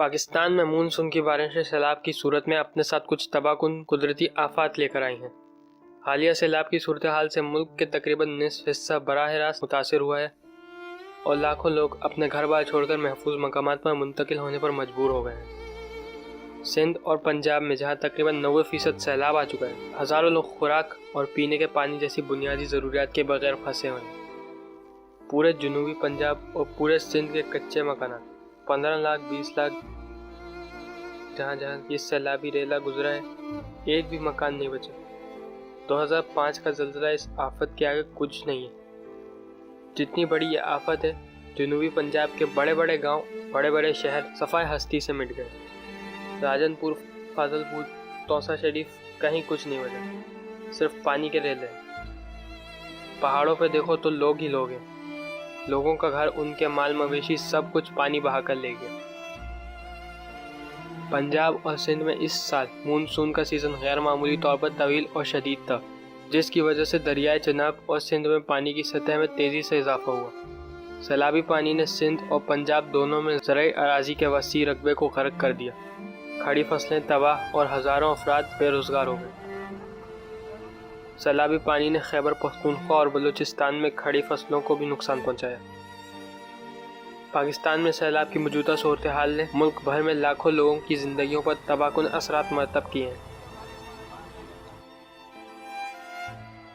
پاکستان میں مونسون کی بارشیں سیلاب کی صورت میں اپنے ساتھ کچھ تباہ کن قدرتی آفات لے کر آئی ہیں۔ حالیہ سیلاب کی صورتحال سے ملک کے تقریباً نصف حصہ براہ راست متاثر ہوا ہے اور لاکھوں لوگ اپنے گھر بار چھوڑ کر محفوظ مقامات پر منتقل ہونے پر مجبور ہو گئے ہیں۔ سندھ اور پنجاب میں جہاں تقریباً 90% سیلاب آ چکا ہے، ہزاروں لوگ خوراک اور پینے کے پانی جیسی بنیادی ضروریات کے بغیر پھنسے ہوئے ہیں۔ پورے جنوبی پنجاب اور پورے سندھ کے کچے مکانات 15 لاکھ 20 لاکھ جہاں یہ سیلابی ریلا گزرا ہے، ایک بھی مکان نہیں بچا۔ 2005 کا زلزلہ اس آفت کے آگے کچھ نہیں ہے۔ جتنی بڑی یہ آفت ہے، جنوبی پنجاب کے بڑے بڑے گاؤں، بڑے بڑے شہر صفائے ہستی سے مٹ گئے۔ راجن پور، فاضل پور، توسا شریف کہیں کچھ نہیں بچا، صرف پانی کے ریلے ہیں۔ پہاڑوں پہ دیکھو تو لوگ ہی لوگ ہیں، لوگوں کا گھر، ان کے مال مویشی سب کچھ پانی بہا کر لے گیا۔ پنجاب اور سندھ میں اس سال مونسون کا سیزن غیر معمولی طور پر طویل اور شدید تھا، جس کی وجہ سے دریائے چناب اور سندھ میں پانی کی سطح میں تیزی سے اضافہ ہوا۔ سیلابی پانی نے سندھ اور پنجاب دونوں میں زرعی اراضی کے وسیع رقبے کو غرق کر دیا، کھڑی فصلیں تباہ اور ہزاروں افراد بے روزگار ہو گئے۔ سیلابی پانی نے خیبر پختونخوا اور بلوچستان میں کھڑی فصلوں کو بھی نقصان پہنچایا۔ پاکستان میں سیلاب کی موجودہ صورتحال نے ملک بھر میں لاکھوں لوگوں کی زندگیوں پر تباہ کن اثرات مرتب کیے ہیں۔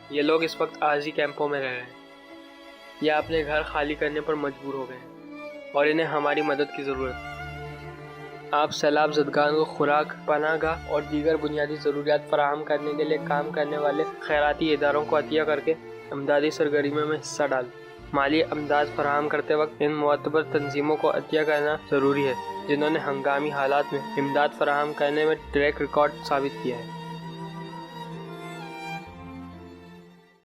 یہ لوگ اس وقت عارضی کیمپوں میں رہ رہے ہیں یا اپنے گھر خالی کرنے پر مجبور ہو گئے ہیں اور انہیں ہماری مدد کی ضرورت ہے۔ آپ سیلاب زدگان کو خوراک، پناہ گاہ اور دیگر بنیادی ضروریات فراہم کرنے کے لیے کام کرنے والے خیراتی اداروں کو عطیہ کر کے امدادی سرگرمیوں میں حصہ ڈالیں۔ مالی امداد فراہم کرتے وقت ان معتبر تنظیموں کو عطیہ کرنا ضروری ہے، جنہوں نے ہنگامی حالات میں امداد فراہم کرنے میں ٹریک ریکارڈ ثابت کیا ہے۔